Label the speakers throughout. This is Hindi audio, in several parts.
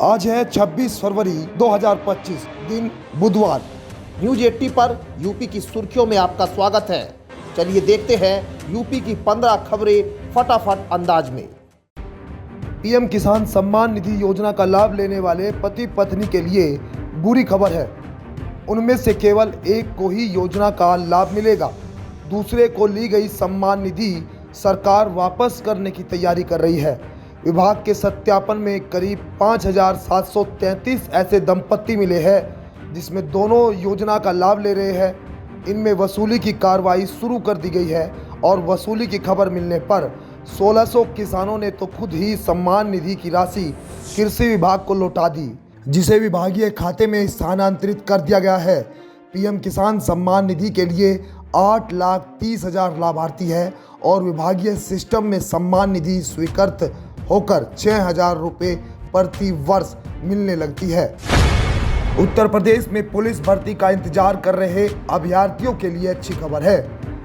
Speaker 1: आज है 26 फरवरी 2025, दिन बुधवार। न्यूज 80 पर यूपी की सुर्खियों में आपका स्वागत है। चलिए देखते हैं यूपी की 15 खबरें फटाफट अंदाज में। पीएम किसान सम्मान निधि योजना का लाभ लेने वाले पति पत्नी के लिए बुरी खबर है। उनमें से केवल एक को ही योजना का लाभ मिलेगा। दूसरे को ली गई सम्मान निधि सरकार वापस करने की तैयारी कर रही है। विभाग के सत्यापन में करीब 5,733 ऐसे दंपत्ति मिले हैं जिसमें दोनों योजना का लाभ ले रहे हैं। इनमें वसूली की कार्रवाई शुरू कर दी गई है और वसूली की खबर मिलने पर 1600 किसानों ने तो खुद ही सम्मान निधि की राशि कृषि विभाग को लौटा दी, जिसे विभागीय खाते में स्थानांतरित कर दिया गया है। पीएम किसान सम्मान निधि के लिए 8,30,000 लाभार्थी हैं और विभागीय सिस्टम में सम्मान निधि स्वीकृत होकर 6,000 रुपये प्रति वर्ष मिलने लगती है। उत्तर प्रदेश में पुलिस भर्ती का इंतजार कर रहे अभ्यर्थियों के लिए अच्छी खबर है।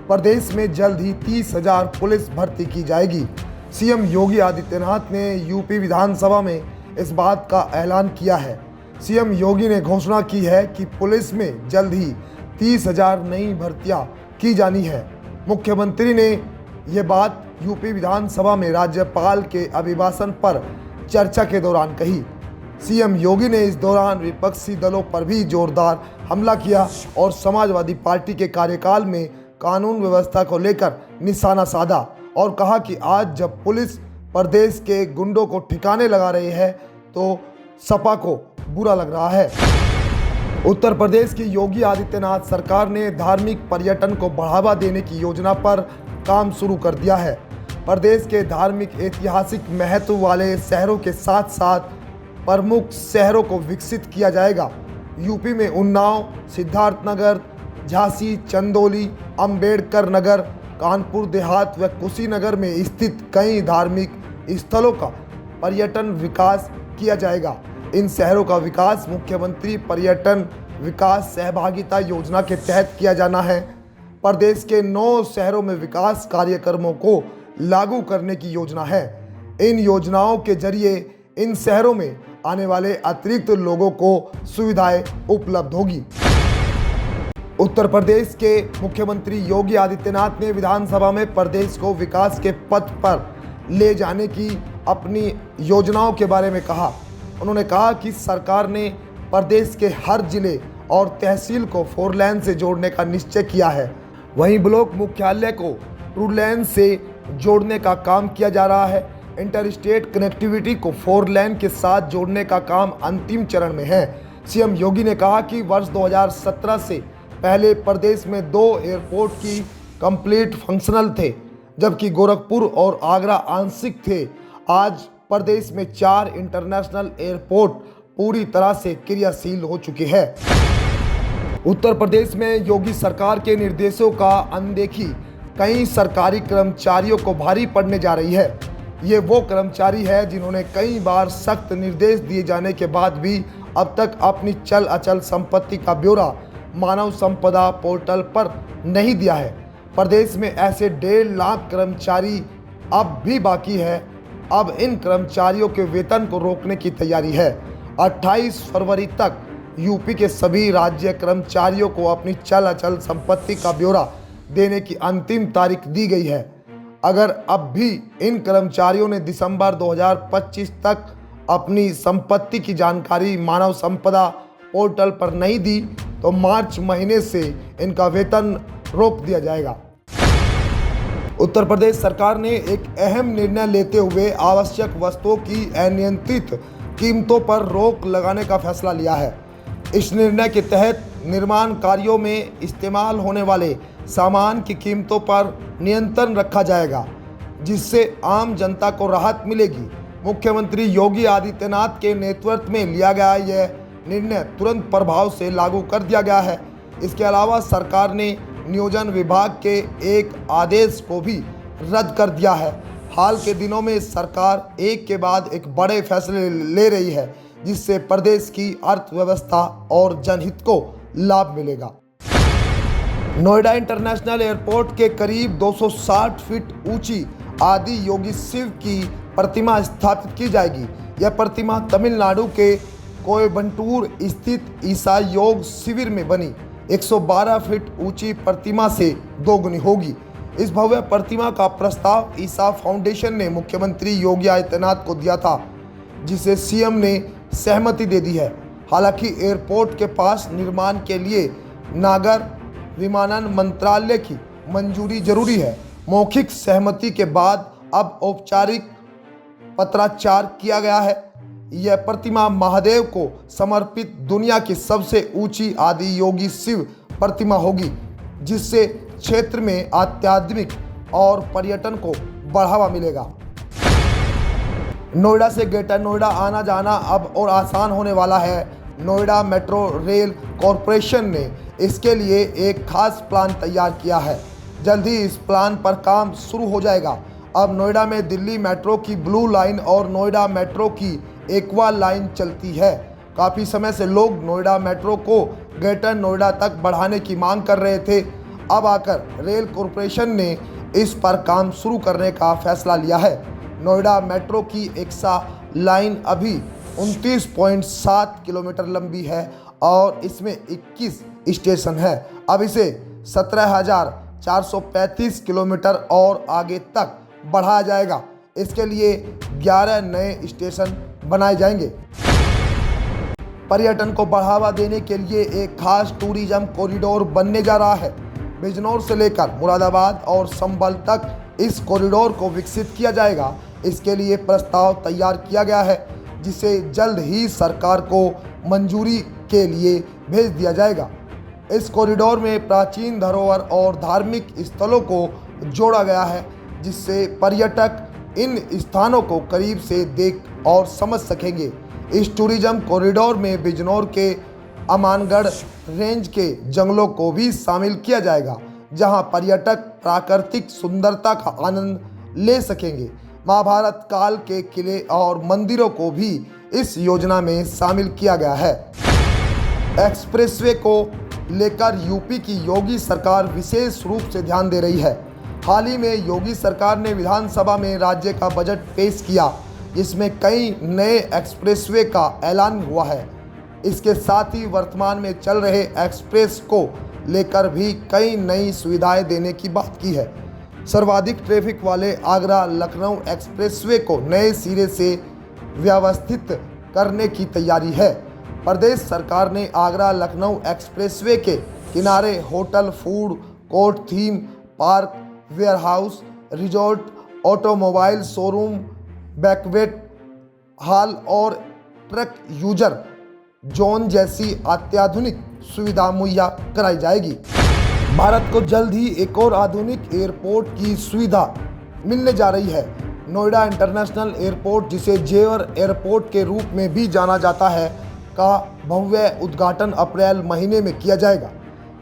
Speaker 1: प्रदेश में जल्द ही 30,000 पुलिस भर्ती की जाएगी। सीएम योगी आदित्यनाथ ने यूपी विधानसभा में इस बात का ऐलान किया है। सीएम योगी ने घोषणा की है कि पुलिस में जल्द ही 30,000 नई भर्तियां की जानी है। मुख्यमंत्री ने ये बात यूपी विधानसभा में राज्यपाल के अभिभाषण पर चर्चा के दौरान कही। सीएम योगी ने इस दौरान विपक्षी दलों पर भी जोरदार हमला किया और समाजवादी पार्टी के कार्यकाल में कानून व्यवस्था को लेकर निशाना साधा और कहा कि आज जब पुलिस प्रदेश के गुंडों को ठिकाने लगा रही है तो सपा को बुरा लग रहा है। उत्तर प्रदेश की योगी आदित्यनाथ सरकार ने धार्मिक पर्यटन को बढ़ावा देने की योजना पर काम शुरू कर दिया है। प्रदेश के धार्मिक ऐतिहासिक महत्व वाले शहरों के साथ साथ प्रमुख शहरों को विकसित किया जाएगा। यूपी में उन्नाव, सिद्धार्थनगर, झांसी, चंदौली, अंबेडकर नगर, कानपुर देहात व कुशीनगर में स्थित कई धार्मिक स्थलों का पर्यटन विकास किया जाएगा। इन शहरों का विकास मुख्यमंत्री पर्यटन विकास सहभागिता योजना के तहत किया जाना है। प्रदेश के 9 शहरों में विकास कार्यक्रमों को लागू करने की योजना है। इन योजनाओं के जरिए इन शहरों में आने वाले अतिरिक्त लोगों को सुविधाएं उपलब्ध होगी। उत्तर प्रदेश के मुख्यमंत्री योगी आदित्यनाथ ने विधानसभा में प्रदेश को विकास के पथ पर ले जाने की अपनी योजनाओं के बारे में कहा। उन्होंने कहा कि सरकार ने प्रदेश के हर जिले और तहसील को 4 लेन से जोड़ने का निश्चय किया है। वहीं ब्लॉक मुख्यालय को 2 लेन से जोड़ने का काम किया जा रहा है। इंटर स्टेट कनेक्टिविटी को 4 लेन के साथ जोड़ने का काम अंतिम चरण में है। सीएम योगी ने कहा कि वर्ष 2017 से पहले प्रदेश में 2 एयरपोर्ट की कंप्लीट फंक्शनल थे, जबकि गोरखपुर और आगरा आंशिक थे। आज प्रदेश में 4 इंटरनेशनल एयरपोर्ट पूरी तरह से क्रियाशील हो चुके हैं। उत्तर प्रदेश में योगी सरकार के निर्देशों का अनदेखी कई सरकारी कर्मचारियों को भारी पड़ने जा रही है। ये वो कर्मचारी है जिन्होंने कई बार सख्त निर्देश दिए जाने के बाद भी अब तक अपनी चल अचल संपत्ति का ब्यौरा मानव संपदा पोर्टल पर नहीं दिया है। प्रदेश में ऐसे 1.5 लाख कर्मचारी अब भी बाकी है। अब इन कर्मचारियों के वेतन को रोकने की तैयारी है। 28 फरवरी तक यूपी के सभी राज्य कर्मचारियों को अपनी चल अचल संपत्ति का ब्यौरा देने की अंतिम तारीख दी गई है। अगर अब भी इन कर्मचारियों ने दिसंबर 2025 तक अपनी संपत्ति की जानकारी मानव संपदा पोर्टल पर नहीं दी तो मार्च महीने से इनका वेतन रोक दिया जाएगा। उत्तर प्रदेश सरकार ने एक अहम निर्णय लेते हुए आवश्यक वस्तुओं की अनियंत्रित कीमतों पर रोक लगाने का फैसला लिया है। इस निर्णय के तहत निर्माण कार्यों में इस्तेमाल होने वाले सामान की कीमतों पर नियंत्रण रखा जाएगा, जिससे आम जनता को राहत मिलेगी। मुख्यमंत्री योगी आदित्यनाथ के नेतृत्व में लिया गया यह निर्णय तुरंत प्रभाव से लागू कर दिया गया है। इसके अलावा सरकार ने नियोजन विभाग के एक आदेश को भी रद्द कर दिया है। हाल के दिनों में सरकार एक के बाद एक बड़े फैसले ले रही है, जिससे प्रदेश की अर्थव्यवस्था और जनहित को लाभ मिलेगा। नोएडा इंटरनेशनल एयरपोर्ट के करीब 260 फीट ऊंची आदि योगी शिव की प्रतिमा स्थापित की जाएगी। यह प्रतिमा तमिलनाडु के कोयम्बटूर स्थित ईसा योग शिविर में बनी 112 फीट ऊंची प्रतिमा से दोगुनी होगी। इस भव्य प्रतिमा का प्रस्ताव ईसा फाउंडेशन ने मुख्यमंत्री योगी आदित्यनाथ को दिया था, जिसे सीएम ने सहमति दे दी है। हालांकि एयरपोर्ट के पास निर्माण के लिए नागर विमानन मंत्रालय की मंजूरी जरूरी है। मौखिक सहमति के बाद अब औपचारिक पत्राचार किया गया है। यह प्रतिमा महादेव को समर्पित दुनिया की सबसे ऊंची आदि योगी शिव प्रतिमा होगी, जिससे क्षेत्र में आध्यात्मिक और पर्यटन को बढ़ावा मिलेगा। नोएडा से ग्रेटर नोएडा आना जाना अब और आसान होने वाला है। नोएडा मेट्रो रेल कॉरपोरेशन ने इसके लिए एक खास प्लान तैयार किया है। जल्द ही इस प्लान पर काम शुरू हो जाएगा। अब नोएडा में दिल्ली मेट्रो की ब्लू लाइन और नोएडा मेट्रो की एक्वा लाइन चलती है। काफ़ी समय से लोग नोएडा मेट्रो को ग्रेटर नोएडा तक बढ़ाने की मांग कर रहे थे। अब आकर रेल कॉरपोरेशन ने इस पर काम शुरू करने का फैसला लिया है। नोएडा मेट्रो की एक्सा लाइन अभी 29.7 किलोमीटर लंबी है और इसमें 21 स्टेशन है। अब इसे 17,435 किलोमीटर और आगे तक बढ़ाया जाएगा। इसके लिए 11 नए स्टेशन बनाए जाएंगे। पर्यटन को बढ़ावा देने के लिए एक खास टूरिज्म कॉरिडोर बनने जा रहा है। बिजनौर से लेकर मुरादाबाद और संभल तक इस कॉरिडोर को विकसित किया जाएगा। इसके लिए प्रस्ताव तैयार किया गया है, जिसे जल्द ही सरकार को मंजूरी के लिए भेज दिया जाएगा। इस कॉरिडोर में प्राचीन धरोहर और धार्मिक स्थलों को जोड़ा गया है, जिससे पर्यटक इन स्थानों को करीब से देख और समझ सकेंगे। इस टूरिज्म कॉरिडोर में बिजनौर के अमानगढ़ रेंज के जंगलों को भी शामिल किया जाएगा, जहां पर्यटक प्राकृतिक सुंदरता का आनंद ले सकेंगे। महाभारत काल के किले और मंदिरों को भी इस योजना में शामिल किया गया है। एक्सप्रेसवे को लेकर यूपी की योगी सरकार विशेष रूप से ध्यान दे रही है। हाल ही में योगी सरकार ने विधानसभा में राज्य का बजट पेश किया, जिसमें कई नए एक्सप्रेसवे का ऐलान हुआ है। इसके साथ ही वर्तमान में चल रहे एक्सप्रेस को लेकर भी कई नई सुविधाएं देने की बात की है। सर्वाधिक ट्रैफिक वाले आगरा लखनऊ एक्सप्रेसवे को नए सिरे से व्यवस्थित करने की तैयारी है। प्रदेश सरकार ने आगरा लखनऊ एक्सप्रेसवे के किनारे hotel, food court, theme park, warehouse, resort, automobile showroom, banquet hall और ट्रक यूजर जोन जैसी अत्याधुनिक सुविधा मुहैया कराई जाएगी। भारत को जल्द ही एक और आधुनिक एयरपोर्ट की सुविधा मिलने जा रही है। नोएडा इंटरनेशनल एयरपोर्ट, जिसे जेवर एयरपोर्ट के रूप में भी जाना जाता है, का भव्य उद्घाटन अप्रैल महीने में किया जाएगा।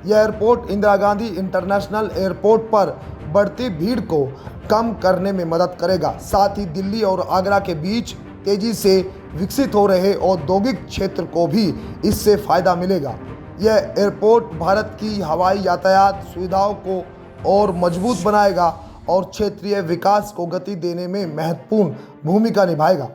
Speaker 1: यह airport Indira Gandhi international airport पर बढ़ती भीड़ को कम करने में मदद करेगा। साथ ही दिल्ली और आगरा के बीच तेजी से विकसित हो रहे औद्योगिक क्षेत्र को भी इससे फायदा मिलेगा। यह एयरपोर्ट भारत की हवाई यातायात सुविधाओं को और मजबूत बनाएगा और क्षेत्रीय विकास को गति देने में महत्वपूर्ण भूमिका निभाएगा।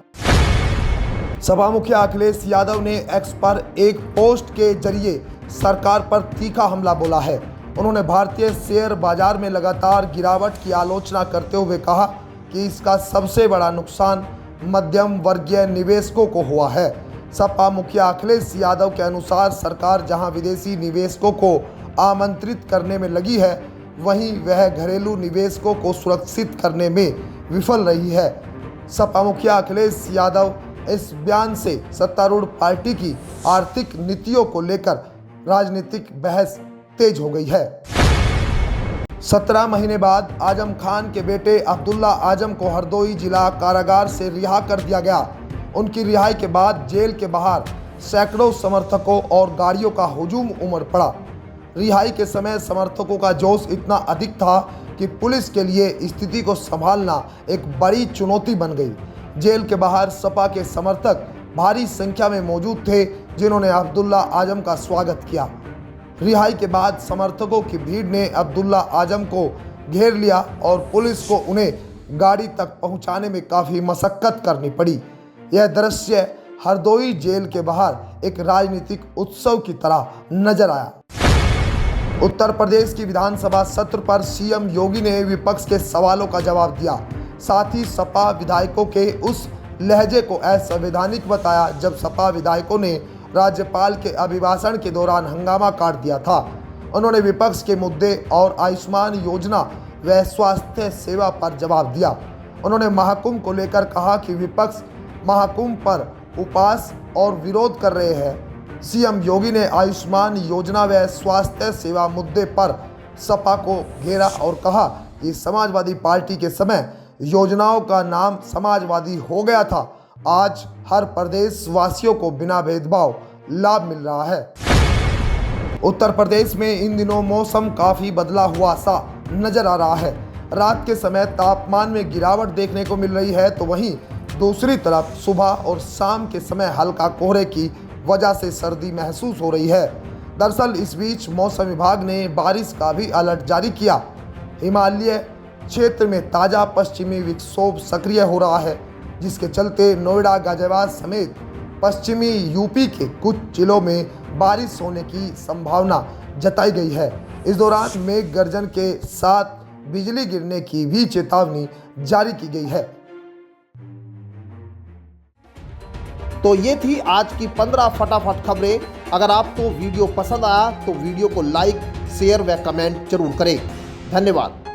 Speaker 1: सपा मुखिया अखिलेश यादव ने एक्स पर एक पोस्ट के जरिए सरकार पर तीखा हमला बोला है। उन्होंने भारतीय शेयर बाजार में लगातार गिरावट की आलोचना करते हुए कहा कि इसका सबसे बड़ा नुकसान मध्यम वर्गीय निवेशकों को हुआ है। सपा मुखिया अखिलेश यादव के अनुसार सरकार जहां विदेशी निवेशकों को आमंत्रित करने में लगी है, वहीं वह घरेलू निवेशकों को सुरक्षित करने में विफल रही है। सपा मुखिया अखिलेश यादव इस बयान से सत्तारूढ़ पार्टी की आर्थिक नीतियों को लेकर राजनीतिक बहस तेज हो गई है। 17 महीने बाद आजम खान के बेटे अब्दुल्ला आजम को हरदोई जिला कारागार से रिहा कर दिया गया। उनकी रिहाई के बाद जेल के बाहर सैकड़ों समर्थकों और गाड़ियों का हुजूम उमड़ पड़ा। रिहाई के समय समर्थकों का जोश इतना अधिक था कि पुलिस के लिए स्थिति को संभालना एक बड़ी चुनौती बन गई। जेल के बाहर सपा के समर्थक भारी संख्या में मौजूद थे, जिन्होंने अब्दुल्ला आजम का स्वागत किया। रिहाई के बाद समर्थकों की भीड़ ने अब्दुल्ला आजम को घेर लिया और पुलिस को उन्हें गाड़ी तक पहुंचाने में काफ़ी मशक्कत करनी पड़ी। यह दृश्य हरदोई जेल के बाहर एक राजनीतिक उत्सव की तरह नजर आया। उत्तर प्रदेश की विधानसभा सत्र पर सीएम योगी ने विपक्ष के सवालों का जवाब दिया। साथ ही सपा विधायकों के उस लहजे को असंवैधानिक बताया जब सपा विधायकों ने राज्यपाल के अभिभाषण के दौरान हंगामा काट दिया था। उन्होंने विपक्ष के मुद्दे और आयुष्मान योजना व स्वास्थ्य सेवा पर जवाब दिया। उन्होंने महाकुंभ को लेकर कहा कि विपक्ष महाकुंभ पर उपवास और विरोध कर रहे हैं। सीएम योगी ने आयुष्मान योजना व स्वास्थ्य सेवा मुद्दे पर सपा को घेरा और कहा कि समाजवादी पार्टी के समय योजनाओं का नाम समाजवादी हो गया था। आज हर प्रदेश वासियों को बिना भेदभाव लाभ मिल रहा है। उत्तर प्रदेश में इन दिनों मौसम काफी बदला हुआ सा नजर आ रहा है। रात के समय तापमान में गिरावट देखने को मिल रही है, तो वहीं दूसरी तरफ सुबह और शाम के समय हल्का कोहरे की वजह से सर्दी महसूस हो रही है। दरअसल इस बीच मौसम विभाग ने बारिश का भी अलर्ट जारी किया। हिमालय क्षेत्र में ताज़ा पश्चिमी विक्षोभ सक्रिय हो रहा है, जिसके चलते नोएडा, गाजियाबाद समेत पश्चिमी यूपी के कुछ जिलों में बारिश होने की संभावना जताई गई है। इस दौरान मेघ गर्जन के साथ बिजली गिरने की भी चेतावनी जारी की गई है। तो ये थी आज की 15 फटाफट खबरें। अगर आपको वीडियो पसंद आया तो वीडियो को लाइक, शेयर व कमेंट जरूर करें। धन्यवाद।